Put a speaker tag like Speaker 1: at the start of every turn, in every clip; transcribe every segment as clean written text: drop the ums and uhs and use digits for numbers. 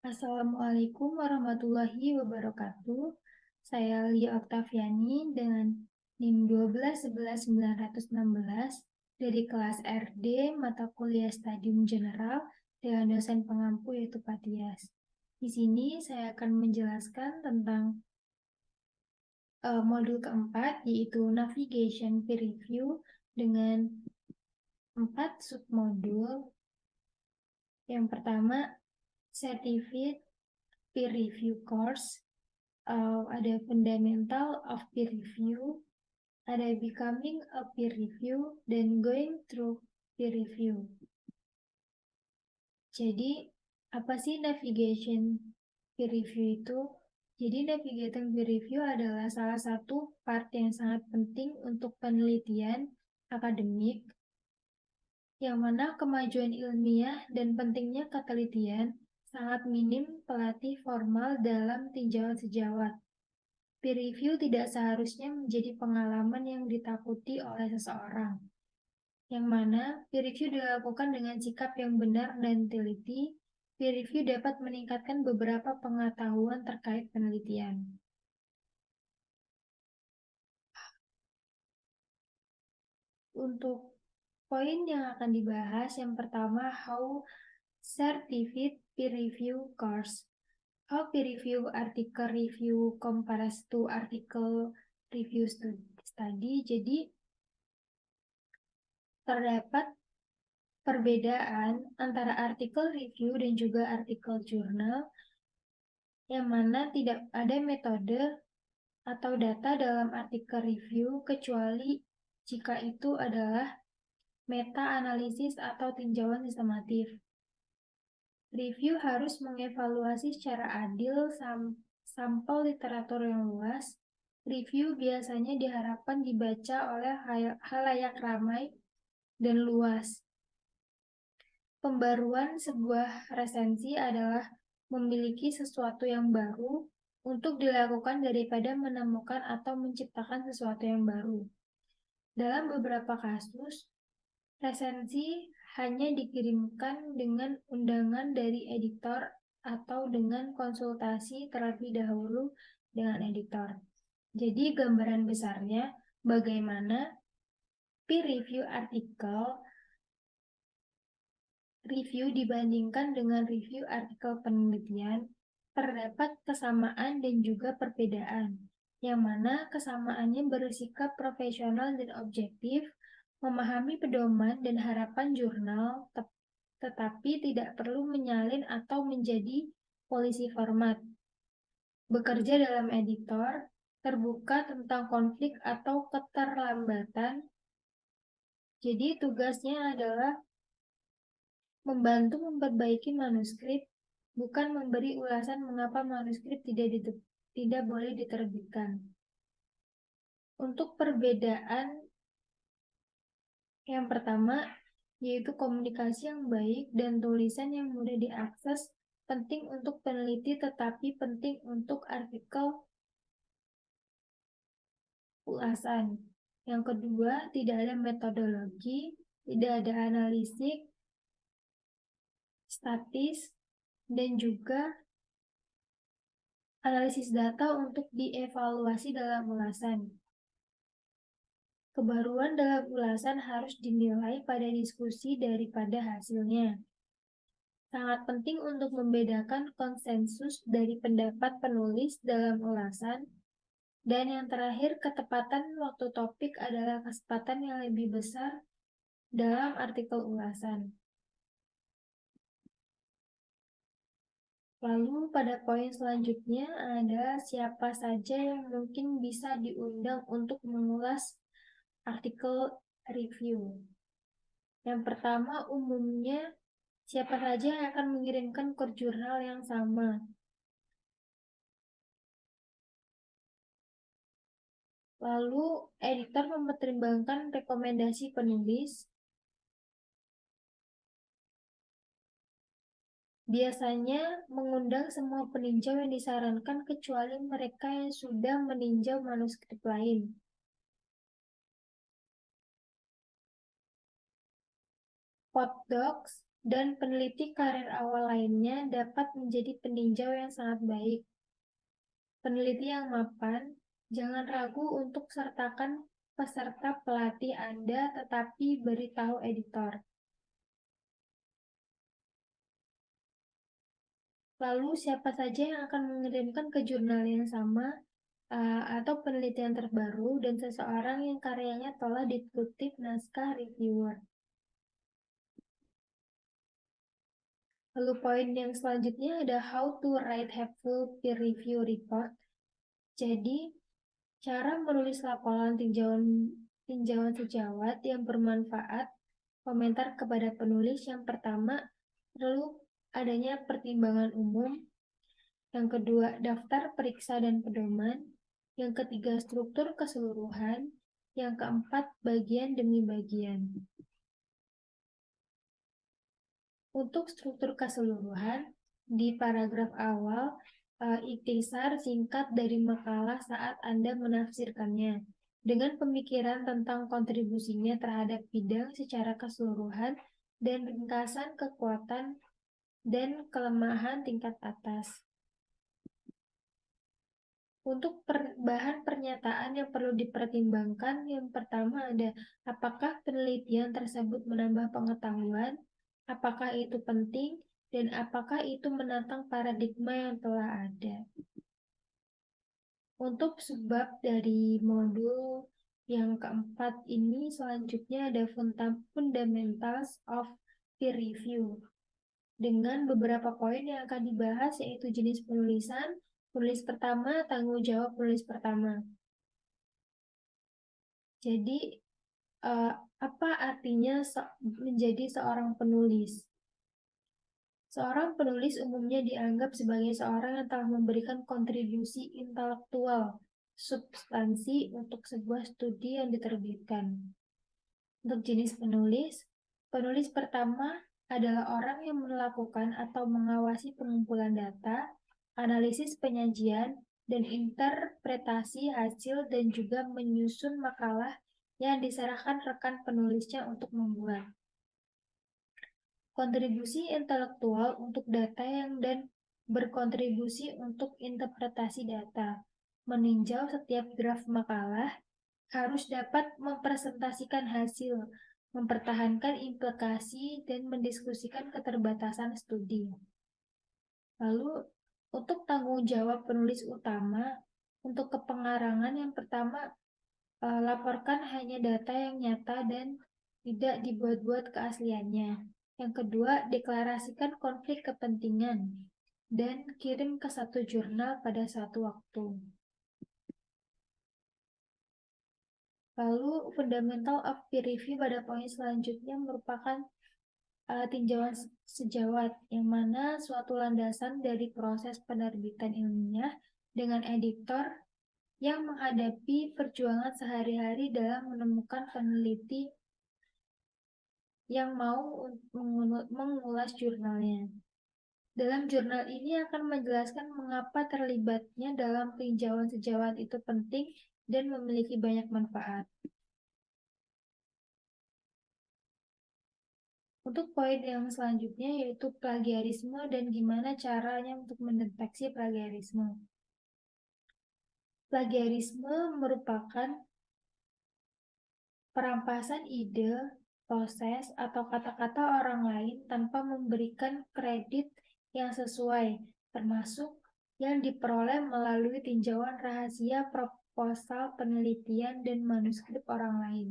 Speaker 1: Assalamualaikum warahmatullahi wabarakatuh. Saya Lia Oktaviani dengan NIM 12 11 916 dari kelas RD mata kuliah Stadium General dengan dosen pengampu yaitu Pak Tias. Di sini saya akan menjelaskan tentang modul keempat yaitu Navigation Peer Review dengan 4 submodul. Yang pertama, Certificate Peer Review Course. Ada Fundamental of Peer Review, ada Becoming a Peer Review, dan Going Through Peer Review. Jadi, apa sih Navigation Peer Review itu? Jadi, Navigation Peer Review adalah salah satu part yang sangat penting untuk penelitian akademik, yang mana kemajuan ilmiah dan pentingnya ketelitian sangat minim pelatih formal dalam tinjauan sejawat. Peer review tidak seharusnya menjadi pengalaman yang ditakuti oleh seseorang, yang mana peer review dilakukan dengan sikap yang benar dan teliti. Peer review dapat meningkatkan beberapa pengetahuan terkait penelitian. Untuk poin yang akan dibahas, yang pertama, how certified peer review course. How peer review article review compares to article review study. Jadi, terdapat perbedaan antara artikel review dan juga artikel jurnal, yang mana tidak ada metode atau data dalam artikel review kecuali jika itu adalah meta-analisis atau tinjauan sistematif. Review harus mengevaluasi secara adil sampel literatur yang luas. Review biasanya diharapkan dibaca oleh halayak ramai dan luas. Pembaruan sebuah resensi adalah memiliki sesuatu yang baru untuk dilakukan daripada menemukan atau menciptakan sesuatu yang baru. Dalam beberapa kasus, resensi hanya dikirimkan dengan undangan dari editor atau dengan konsultasi terlebih dahulu dengan editor. Jadi gambaran besarnya bagaimana peer review artikel review dibandingkan dengan review artikel penelitian, terdapat kesamaan dan juga perbedaan, yang mana kesamaannya bersikap profesional dan objektif, memahami pedoman dan harapan jurnal, tetapi tidak perlu menyalin atau menjadi polisi format. Bekerja dalam editor, terbuka tentang konflik atau keterlambatan. Jadi tugasnya adalah membantu memperbaiki manuskrip, bukan memberi ulasan mengapa manuskrip tidak boleh diterbitkan. Untuk perbedaan yang pertama, yaitu komunikasi yang baik dan tulisan yang mudah diakses, penting untuk peneliti tetapi penting untuk artikel ulasan. Yang kedua, tidak ada metodologi, tidak ada analisis, statis, dan juga analisis data untuk dievaluasi dalam ulasan. Kebaruan dalam ulasan harus dinilai pada diskusi daripada hasilnya. Sangat penting untuk membedakan konsensus dari pendapat penulis dalam ulasan. Dan yang terakhir, ketepatan waktu topik adalah kesempatan yang lebih besar dalam artikel ulasan. Lalu pada poin selanjutnya ada siapa saja yang mungkin bisa diundang untuk mengulas artikel review. Yang pertama, umumnya siapa saja yang akan mengirimkan ke jurnal yang sama. Lalu, editor mempertimbangkan rekomendasi penulis. Biasanya mengundang semua peninjau yang disarankan kecuali mereka yang sudah meninjau manuskrip lain. Poddocs dan peneliti karir awal lainnya dapat menjadi peninjau yang sangat baik. Peneliti yang mapan, jangan ragu untuk sertakan peserta pelatih Anda, tetapi beritahu editor. Lalu siapa saja yang akan mengirimkan ke jurnal yang sama atau penelitian terbaru dan seseorang yang karyanya telah dikutip naskah reviewer. Lalu poin yang selanjutnya ada how to write helpful peer review report. Jadi, cara menulis laporan tinjauan sejawat yang bermanfaat, komentar kepada penulis. Yang pertama, perlu adanya pertimbangan umum. Yang kedua, daftar periksa dan pedoman. Yang ketiga, struktur keseluruhan. Yang keempat, bagian demi bagian. Untuk struktur keseluruhan, di paragraf awal, ikhtisar singkat dari makalah saat Anda menafsirkannya, dengan pemikiran tentang kontribusinya terhadap bidang secara keseluruhan dan ringkasan kekuatan dan kelemahan tingkat atas. Untuk bahan pernyataan yang perlu dipertimbangkan, yang pertama ada apakah penelitian tersebut menambah pengetahuan, apakah itu penting, dan apakah itu menantang paradigma yang telah ada. Untuk sebab dari modul yang keempat ini, selanjutnya ada Fundamentals of Peer Review. Dengan beberapa poin yang akan dibahas, yaitu jenis penulisan, penulis pertama, tanggung jawab penulis pertama. Jadi, apa artinya menjadi seorang penulis? Seorang penulis umumnya dianggap sebagai seorang yang telah memberikan kontribusi intelektual, substansi untuk sebuah studi yang diterbitkan. Untuk jenis penulis, penulis pertama adalah orang yang melakukan atau mengawasi pengumpulan data, analisis penyajian, dan interpretasi hasil dan juga menyusun makalah yang diserahkan rekan penulisnya untuk membuat. Kontribusi intelektual untuk data dan berkontribusi untuk interpretasi data. Meninjau setiap draft makalah, harus dapat mempresentasikan hasil, mempertahankan implikasi, dan mendiskusikan keterbatasan studi. Lalu, untuk tanggung jawab penulis utama, untuk kepengarangan yang pertama, laporkan hanya data yang nyata dan tidak dibuat-buat keasliannya. Yang kedua, deklarasikan konflik kepentingan dan kirim ke satu jurnal pada satu waktu. Lalu, fundamental of peer review pada poin selanjutnya merupakan tinjauan sejawat, yang mana suatu landasan dari proses penerbitan ilmiah dengan editor yang menghadapi perjuangan sehari-hari dalam menemukan peneliti yang mau mengulas jurnalnya. Dalam jurnal ini akan menjelaskan mengapa terlibatnya dalam tinjauan sejawat itu penting dan memiliki banyak manfaat. Untuk poin yang selanjutnya yaitu plagiarisme dan gimana caranya untuk mendeteksi plagiarisme. Plagiarisme merupakan perampasan ide, proses, atau kata-kata orang lain tanpa memberikan kredit yang sesuai, termasuk yang diperoleh melalui tinjauan rahasia, proposal penelitian, dan manuskrip orang lain.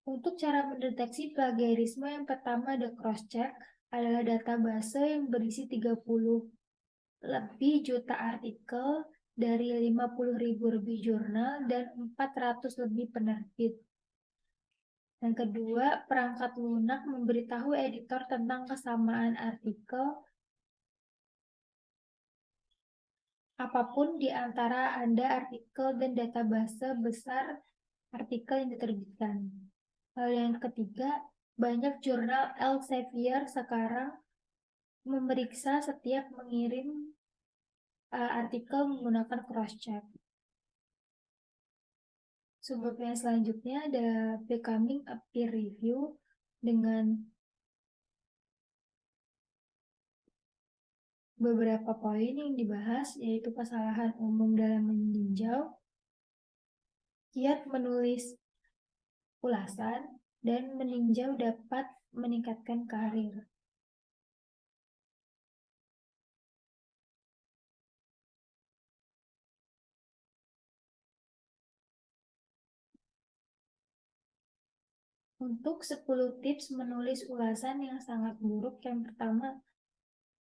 Speaker 1: Untuk cara mendeteksi plagiarisme, yang pertama ada cross-check, adalah database yang berisi 30 lebih juta artikel dari 50.000 lebih jurnal dan 400 lebih penerbit. Yang kedua, perangkat lunak memberitahu editor tentang kesamaan artikel apapun di antara Anda artikel dan database besar artikel yang diterbitkan. Lalu yang ketiga, banyak jurnal Elsevier sekarang memeriksa setiap mengirim artikel menggunakan cross-check. Subbab yang selanjutnya ada becoming a peer review dengan beberapa poin yang dibahas, yaitu kesalahan umum dalam meninjau, kiat menulis ulasan, dan meninjau dapat meningkatkan karir. Untuk 10 tips menulis ulasan yang sangat buruk, yang pertama,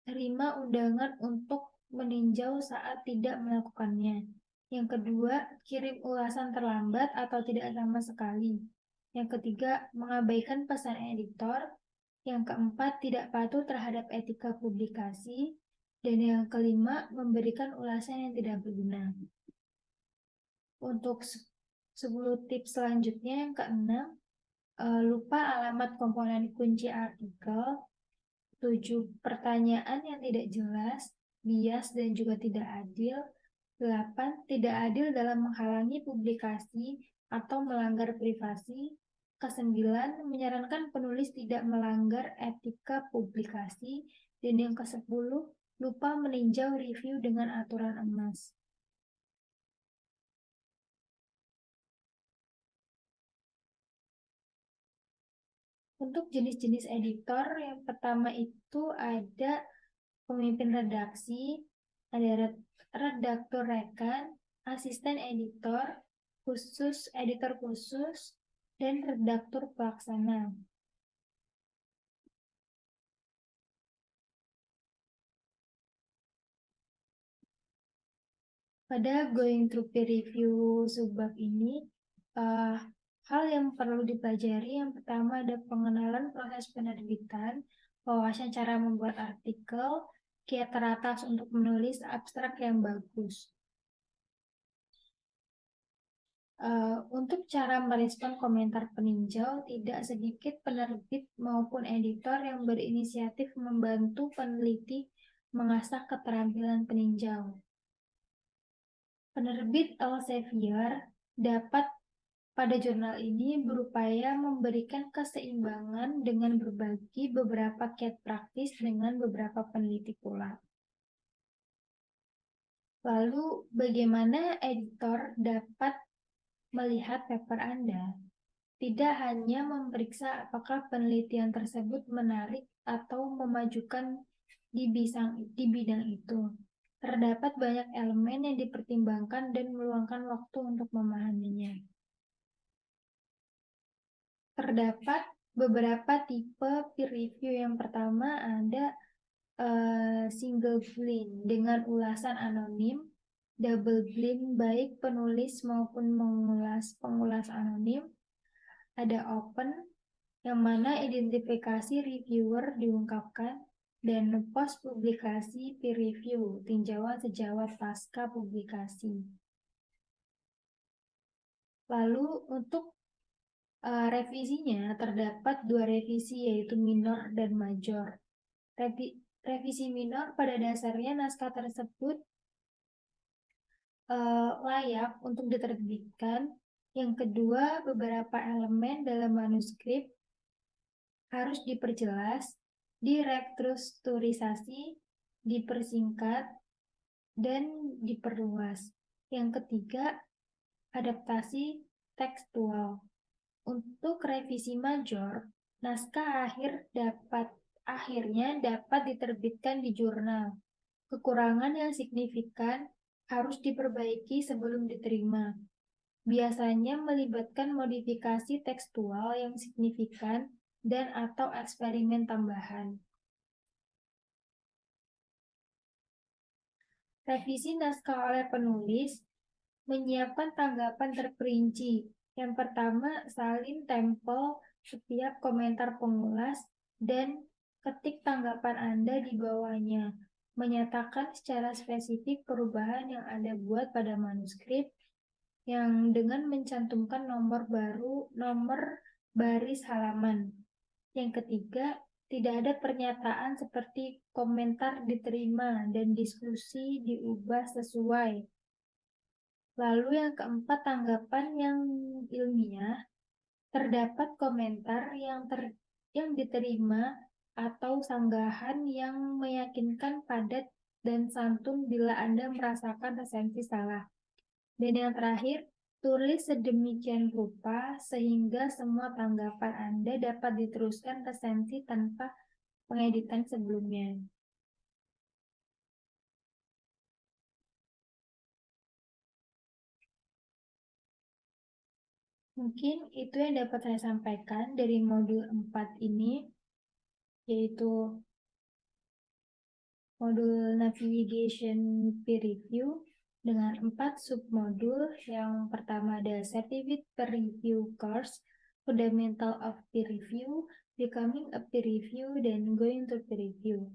Speaker 1: terima undangan untuk meninjau saat tidak melakukannya. Yang kedua, kirim ulasan terlambat atau tidak sama sekali. Yang ketiga, mengabaikan pesan editor. Yang keempat, tidak patuh terhadap etika publikasi. Dan yang kelima, memberikan ulasan yang tidak berguna. Untuk 10 tips selanjutnya, yang keenam, lupa alamat komponen kunci artikel. 7. Pertanyaan yang tidak jelas, bias, dan juga tidak adil. 8. Tidak adil dalam menghalangi publikasi atau melanggar privasi. Kesembilan, menyarankan penulis tidak melanggar etika publikasi. Dan yang ke-10, lupa meninjau review dengan aturan emas. Untuk jenis-jenis editor, yang pertama itu ada pemimpin redaksi, ada redaktur rekan, asisten editor khusus, dan redaktur pelaksana. Pada going through peer review subbab ini, hal yang perlu dipelajari yang pertama ada pengenalan proses penerbitan, wawasan cara membuat artikel, kiat teratas untuk menulis abstrak yang bagus. Untuk cara merespon komentar peninjau, tidak sedikit penerbit maupun editor yang berinisiatif membantu peneliti mengasah keterampilan peninjau. Penerbit Elsevier dapat pada jurnal ini berupaya memberikan keseimbangan dengan berbagi beberapa kiat praktis dengan beberapa peneliti pula. Lalu, bagaimana editor dapat melihat paper Anda? Tidak hanya memeriksa apakah penelitian tersebut menarik atau memajukan di bidang itu. Terdapat banyak elemen yang dipertimbangkan dan meluangkan waktu untuk memahaminya. Terdapat beberapa tipe peer review. Yang pertama ada single blind dengan ulasan anonim, double blind baik penulis maupun pengulas anonim, ada open yang mana identifikasi reviewer diungkapkan, dan post publikasi peer review, tinjauan sejawat pasca publikasi. Lalu untuk revisinya terdapat 2 revisi, yaitu minor dan major. Revisi minor pada dasarnya naskah tersebut layak untuk diterbitkan. Yang kedua, beberapa elemen dalam manuskrip harus diperjelas, direstrukturisasi, dipersingkat, dan diperluas. Yang ketiga, adaptasi tekstual. Untuk revisi major, naskah akhirnya dapat diterbitkan di jurnal. Kekurangan yang signifikan harus diperbaiki sebelum diterima. Biasanya melibatkan modifikasi tekstual yang signifikan dan atau eksperimen tambahan. Revisi naskah oleh penulis menyiapkan tanggapan terperinci. Yang pertama, salin tempel setiap komentar pengulas dan ketik tanggapan Anda di bawahnya. Menyatakan secara spesifik perubahan yang Anda buat pada manuskrip yang dengan mencantumkan nomor baris halaman. Yang ketiga, tidak ada pernyataan seperti komentar diterima dan diskusi diubah sesuai. Lalu yang keempat, tanggapan yang ilmiah. Terdapat komentar yang diterima atau sanggahan yang meyakinkan padat dan santun bila Anda merasakan resensi salah. Dan yang terakhir, tulis sedemikian rupa sehingga semua tanggapan Anda dapat diteruskan resensi tanpa pengeditan sebelumnya. Mungkin itu yang dapat saya sampaikan dari modul 4 ini, yaitu modul navigation peer review dengan 4 submodul. Yang pertama ada certificate peer review course, fundamental of peer review, becoming a peer review, dan going to peer review.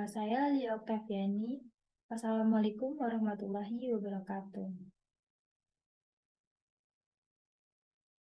Speaker 1: Saya Lia Oktaviani. Wassalamualaikum warahmatullahi wabarakatuh.